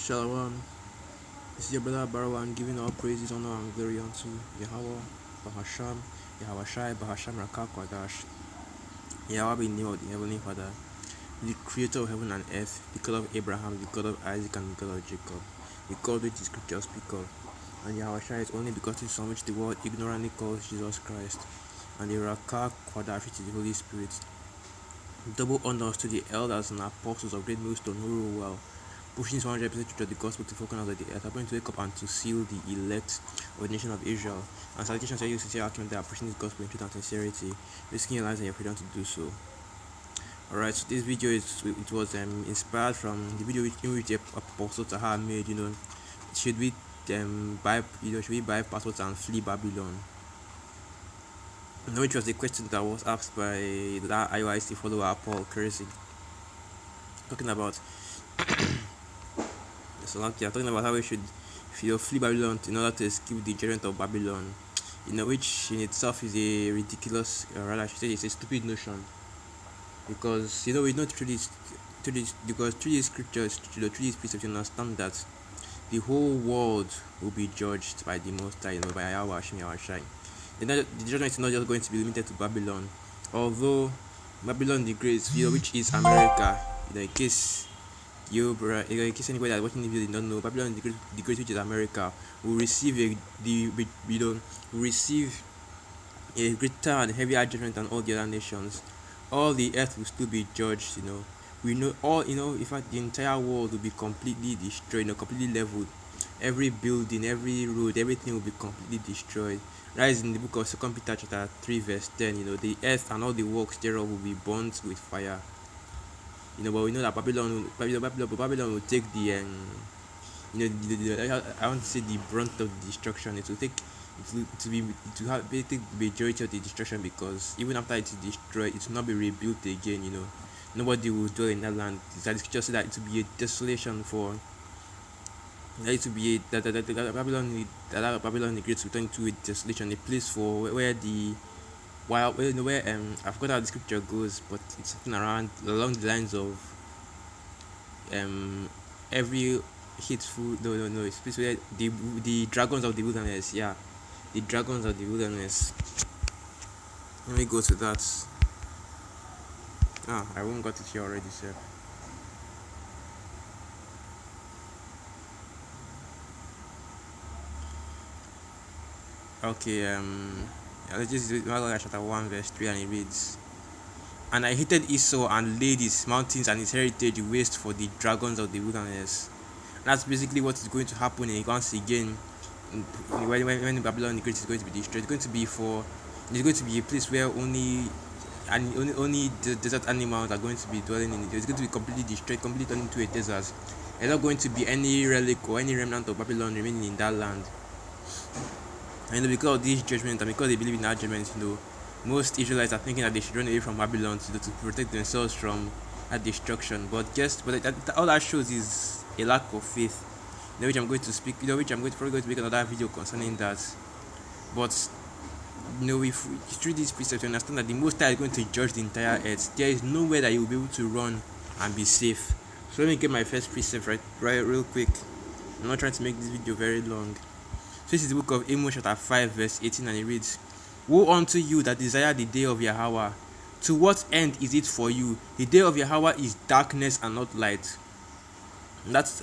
Shalom. This is your brother Barawan giving all praises, honor, and glory unto Yahweh, Bahasham, Yahweh Shai, Bahasham Rakak Wadash, Yahweh be name of the Heavenly Father, the creator of heaven and earth, the God of Abraham, the God of Isaac, and the God of Jacob, the God which the scriptures speak of. And Yahweh Shai is only because it's on which the world ignorantly calls Jesus Christ, and the Rakak Wadash, which is the Holy Spirit. Double honors to the elders and apostles of Great Millstone who rule well, pushing 100% truth of the gospel to four corners of the earth, are going to wake up and to seal the elect of the nation of Israel. And salutations to you, sincere Akim, that are pushing this gospel in truth and sincerity, risking your lives and your freedom to do so. Alright, so this video was inspired from the video in which the apostle Taha made. Should we buy passports and flee Babylon? Which was a question that was asked by that IOIC follower Paul Kersey, talking about talking about how we should flee Babylon in order to escape the judgment of Babylon, which in itself is a ridiculous, rather I should say it's a stupid notion, because we know through these scriptures, through these precepts, you understand that the whole world will be judged by the Most High, by Yahweh Hashem Yahweh Shai. The judgment is not just going to be limited to Babylon, although Babylon the Great, which is America, in case in case anybody that's watching the video did not know, Babylon the Great, which is America, will receive a greater and heavier judgment than all the other nations. All the earth will still be judged. We know all. In fact, the entire world will be completely destroyed. Completely leveled. Every building, every road, everything will be completely destroyed. That is in the book of 2 Peter chapter 3 verse 10. The earth and all the works thereof will be burnt with fire. But we know that Babylon will take the I want to say the brunt of the destruction. It will take the majority of the destruction, because even after it is destroyed, it will not be rebuilt again. Nobody will dwell in that land. The scripture said that it will be a desolation for. That it will be that Babylon the Great will turn into a desolation, a place for where I forgot how the scripture goes, but it's something along the lines of every hateful it's a place where the dragons of the wilderness, the dragons of the wilderness. Let me go to that. I won't got it here already, sir. Okay, let's just read Malachi chapter 1 verse 3, and it reads, "And I hated Esau and laid his mountains and his heritage waste for the dragons of the wilderness." And that's basically what is going to happen once again when Babylon the Great is going to be destroyed. It's going to be a place where only the desert animals are going to be dwelling in it. It's going to be completely destroyed, completely turned into a desert. There's not going to be any relic or any remnant of Babylon remaining in that land. And because of this judgment, and because they believe in that judgment, most Israelites are thinking that they should run away from Babylon to protect themselves from that destruction. But all that shows is a lack of faith, which I'm going to speak, which I'm probably going to make another video concerning that. But if through this precept, you understand that the Most High is going to judge the entire earth. There is nowhere that you will be able to run and be safe. So let me get my first precept right real quick. I'm not trying to make this video very long. So this is the book of Amos chapter 5 verse 18, and it reads, "Woe unto you that desire the day of Yahweh! To what end is it for you? The day of Yahweh is darkness and not light." And that's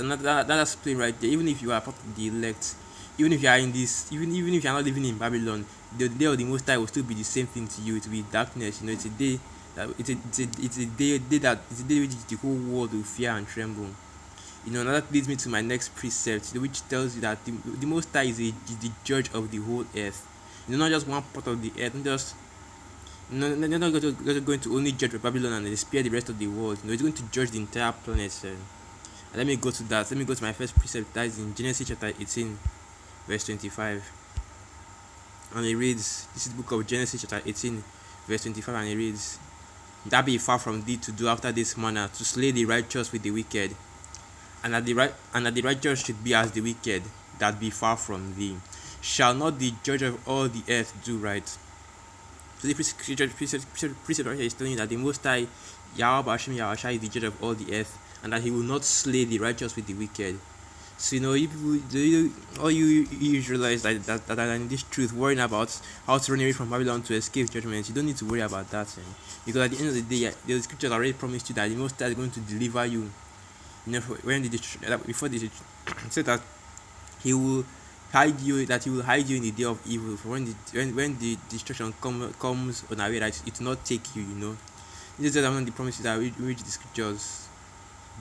plain right there. Even if you are part of the elect, even if you are even if you are not living in Babylon, the day of the Most High will still be the same thing to you. It will be darkness. It's a day which the whole world will fear and tremble. And that leads me to my next precept, which tells you that the Most High is the judge of the whole earth. Not just one part of the earth, not going to only judge Babylon and spare the rest of the world. It's going to judge the entire planet. And let me go to that. Let me go to my first precept. That is in Genesis chapter 18, verse 25. And it reads, this is the book of Genesis chapter 18, verse 25, and it reads, "That be far from thee to do after this manner, to slay the righteous with the wicked. And that the righteous should be as the wicked, that be far from thee. Shall not the judge of all the earth do right?" So the precept right here is telling you that the Most High, Yahweh Hashem Yahweh Shai, is the judge of all the earth, and that he will not slay the righteous with the wicked. So you people, all you Israelites that are in this truth, worrying about how to run away from Babylon to escape judgment, you don't need to worry about that thing, because at the end of the day, the scriptures already promised you that the Most High is going to deliver you. You know, when before the said that he will he will hide you in the day of evil. For when the destruction comes on our way, that it will not take you. You know, this is one of the promises that which the scriptures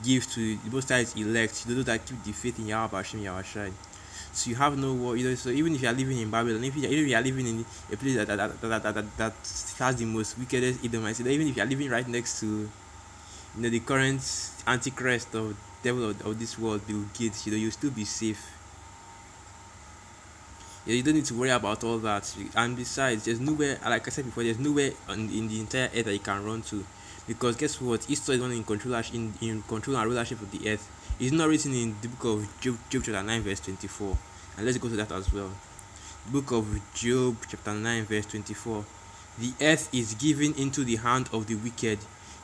give to the Most High's elect, those that keep the faith in Yahweh Hashem Yahushai. So you have no war, you know. So even if you are living in Babylon, even if you are living in a place that has the most wickedest Edomites, even if you are living right next to, the current antichrist of devil of this world, Bill Gates, you still be safe. Yeah, you don't need to worry about all that. And besides, there's nowhere, like I said before, there's nowhere in the entire earth that you can run to, because guess what? Esau is one in control and rulership of the earth. It's not written in the book of Job chapter 9 verse 24. And let's go to that as well. Book of Job chapter 9 verse 24. The earth is given into the hand of the wicked.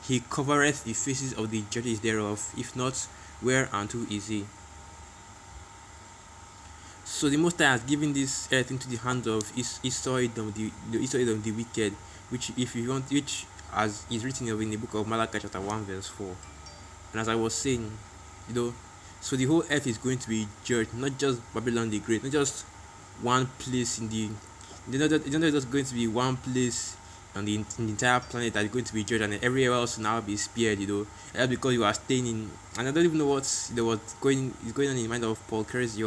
He covereth the faces of the judges thereof. If not, whereunto is he? So the Most High has given this earth into the hands of Esau, the wicked, which, if you want, which as is written of in the book of Malachi chapter 1 verse 4. And as I was saying, you know, so the whole earth is going to be judged, not just Babylon the Great, not just one place it's not just going to be one place on in the entire planet that is going to be judged, and then everywhere else will now be spared, that's because you are staying in. And I don't even know what's going on in the mind of Paul Keres,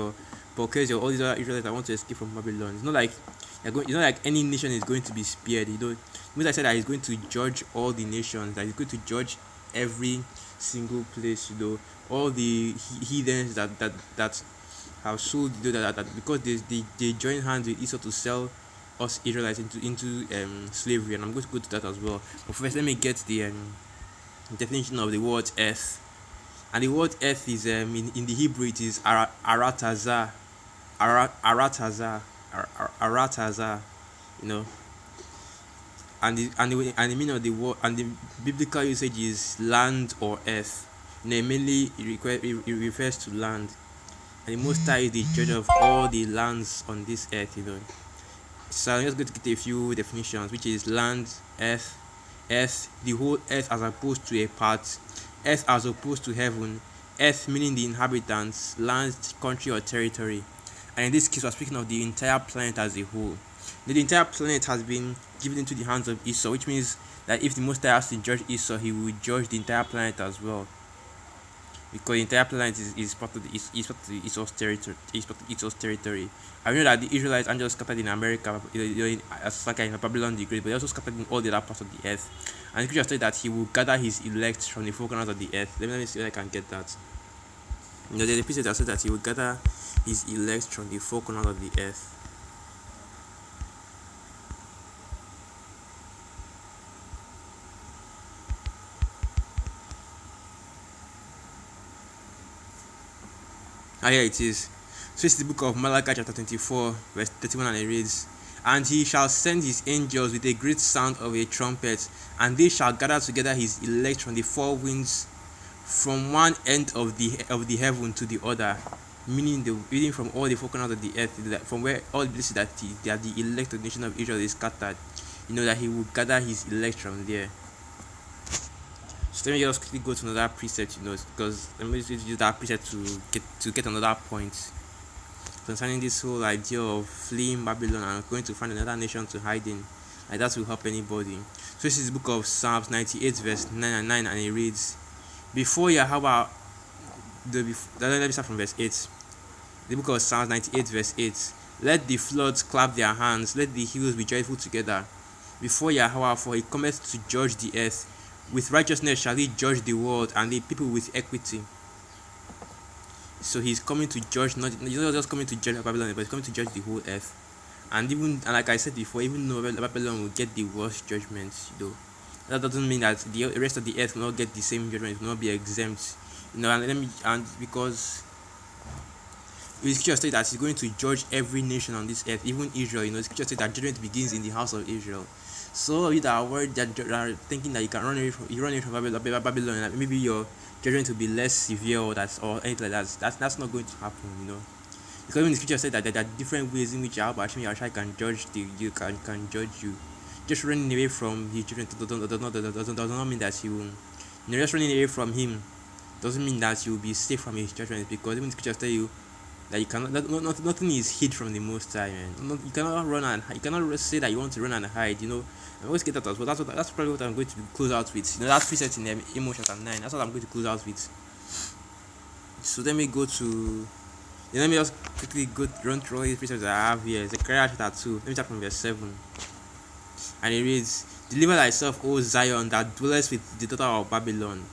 all these other Israelites that want to escape from Babylon. It's not like any nation is going to be spared. When I said that he's going to judge all the nations, that he's going to judge every single place. All the heathens that have sold, that because they join hands with Esau to sell us Israelites into slavery. And I'm going to go to that as well. But first, let me get the definition of the word earth. And the word earth is in the Hebrew, it is aratazah, aratazah, you know. And the meaning of the word, and the biblical usage is land or earth. Mainly it refers to land. And the Most High is the judge of all the lands on this earth. So I'm just going to get a few definitions, which is land, earth, the whole earth as opposed to a part, earth as opposed to heaven, earth meaning the inhabitants, land, country or territory. And in this case, we're speaking of the entire planet as a whole. The entire planet has been given into the hands of Esau, which means that if the Most High has to judge Esau, he will judge the entire planet as well, because the entire planet is part of Esau's territory. I know that the Israelites aren't just scattered in America, as like in Babylon the Great, but they're also scattered in all the other parts of the earth. And the scripture says that he will gather his elect from the four corners of the earth. Let me see if I can get that. The precept that says that he will gather his elect from the four corners of the earth. Here it is. So it's the book of Malachi chapter 24 verse 31, and it reads, "And he shall send his angels with a great sound of a trumpet, and they shall gather together his elect from the four winds, from one end of the heaven to the other," meaning from all the four corners of the earth, from where all the places that the elect of the nation of Israel is scattered. That he will gather his elect from there. So let me just quickly go to another preset, because let me just use that preset to get another point concerning this whole idea of fleeing Babylon and going to find another nation to hide in. Like that will help anybody. So this is the book of Psalms 98 verse 9 and 9, and it reads, "Before Yahweh," let me start from verse 8. The book of Psalms 98 verse 8, "Let the floods clap their hands, let the hills be joyful together. Before Yahweh, for he cometh to judge the earth. With righteousness shall he judge the world, and the people with equity." So he's coming to judge, he's not just coming to judge Babylon, but he's coming to judge the whole earth. And like I said before, even though Babylon will get the worst judgments, that doesn't mean that the rest of the earth will not get the same judgment, will not be exempt. And because the scripture says that he's going to judge every nation on this earth, even Israel. The scripture says that judgment begins in the house of Israel. So all of you that are worried, that are thinking that you run away from Babylon, and maybe your judgment will be less severe or anything like that. That's not going to happen, because when the scripture said that there are different ways in which Yahweh Hashem Yahushai can judge you. Just running away from his judgment does not mean that just running away from him doesn't mean that you will be safe from his judgment, because even the scriptures tell you that you cannot nothing is hid from the Most High, man. You cannot you cannot say that you want to run and hide. I always get that as well. That's probably what I'm going to close out with. That preset in Amos chapter 9. That's what I'm going to close out with. So let me go to. Let me just quickly run through all these precepts that I have here. Zechariah chapter 2. Let me start from verse 7. And it reads, "Deliver thyself, O Zion, that dwellest with the daughter of Babylon.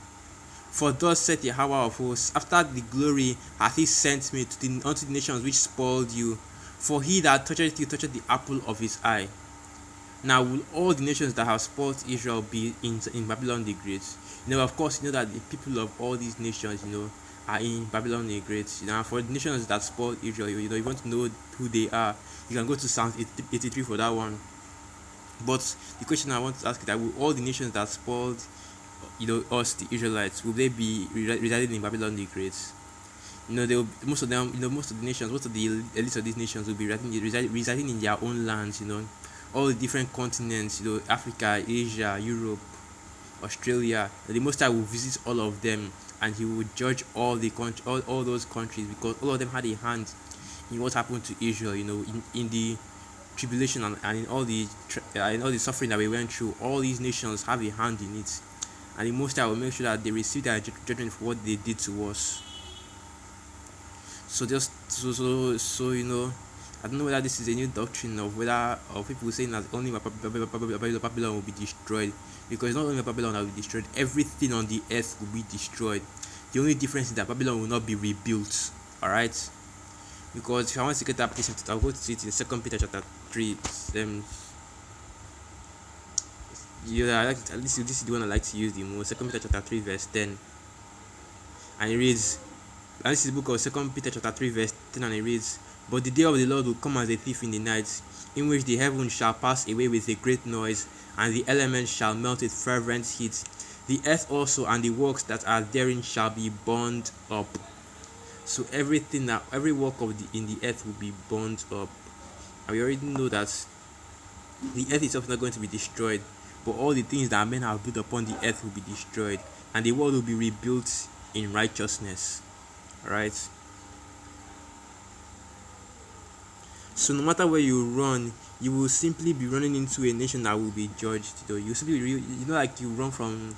For thus saith Yahweh of hosts, after the glory hath he sent me unto the nations which spoiled you. For he that toucheth you toucheth the apple of his eye. Now will all the nations that have spoiled Israel be in Babylon the Great?" Of course, that the people of all these nations, are in Babylon the Great. For the nations that spoiled Israel, you want to know who they are, you can go to Psalm 83 for that one. But the question I want to ask is that will all the nations that spoiled, us, the Israelites, will they be residing in Babylon the Great? Most of them, most of the nations, most of the elites of these nations will be residing in their own lands. All the different continents, Africa, Asia, Europe, Australia. The Most High will visit all of them, and he will judge all those countries, because all of them had a hand in what happened to Israel. In the tribulation and in all the suffering that we went through. All these nations have a hand in it, and the Most High will make sure that they receive their judgment for what they did to us. So I don't know whether this is a new doctrine of people saying that only Babylon will be destroyed, because it's not only Babylon that will be destroyed, everything on the earth will be destroyed. The only difference is that Babylon will not be rebuilt. Alright? Because if I want to get that place, I'll go to it in 2 Peter chapter 3. This is the one I like to use the most. 2 Peter chapter 3 verse 10. And it reads, and this is the book of 2 Peter chapter 3 verse 10, and it reads, "But the day of the Lord will come as a thief in the night, in which the heavens shall pass away with a great noise, and the elements shall melt with fervent heat. The earth also and the works that are therein shall be burned up." So every work in the earth will be burned up. And we already know that the earth itself is not going to be destroyed, but all the things that men have built upon the earth will be destroyed, and the world will be rebuilt in righteousness. Alright? So no matter where you run, you will simply be running into a nation that will be judged. You simply, like you run from,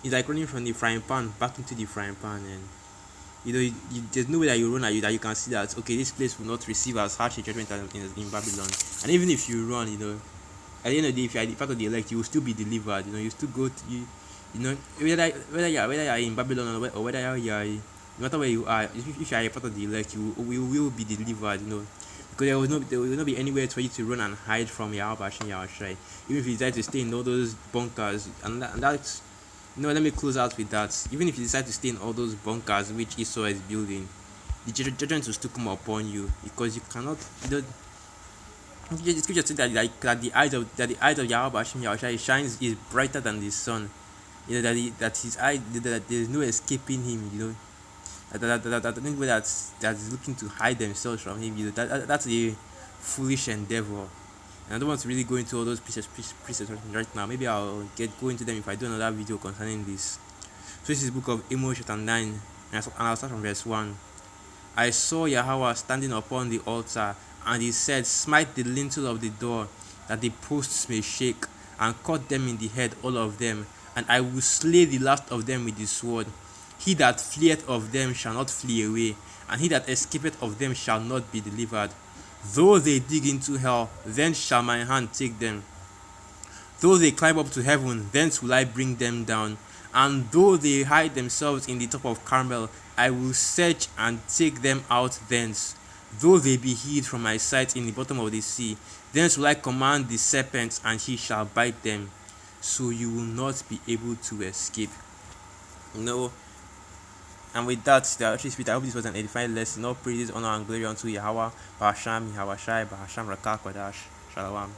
it's like running from the frying pan back into the frying pan, and there's no way that you run that you can see that, okay, this place will not receive as harsh a judgment as in Babylon. And even if you run, at the end of the day, if you are part of the elect, you will still be delivered. You still go to whether you are in Babylon or whether you are, no matter where you are, if you are a part of the elect, you will be delivered. Because there will not be anywhere for you to run and hide from Yahweh Hashem Yahushai. Even if you decide to stay in all those bunkers, and that's, let me close out with that. Even if you decide to stay in all those bunkers which Esau is building, the judgment will still come upon you, because you cannot. The scripture says that the eyes of Yahweh Hashem Yahushai shines is brighter than the sun. That his eye, that there is no escaping him. That anybody that's looking to hide themselves from him, that's a foolish endeavor. And I don't want to really go into all those precepts right now. Maybe I'll go into them if I do another video concerning this. So this is the book of Amos chapter 9, and I'll start from verse 1. "I saw Yahweh standing upon the altar, and he said, Smite the lintel of the door, that the posts may shake, and cut them in the head, all of them, and I will slay the last of them with the sword. He that fleeth of them shall not flee away, and he that escapeth of them shall not be delivered. Though they dig into hell, then shall my hand take them. Though they climb up to heaven, thence will I bring them down. And though they hide themselves in the top of Carmel, I will search and take them out thence. Though they be hid from my sight in the bottom of the sea, thence will I command the serpent, and he shall bite them. So you will not be able to escape." And with that, the Holy Spirit, I hope this was an edifying lesson. All praises, honor, and glory unto Yahweh, Bahasham, Yahweh Shai, Bahasham, Rakah, Kodash, Shalom.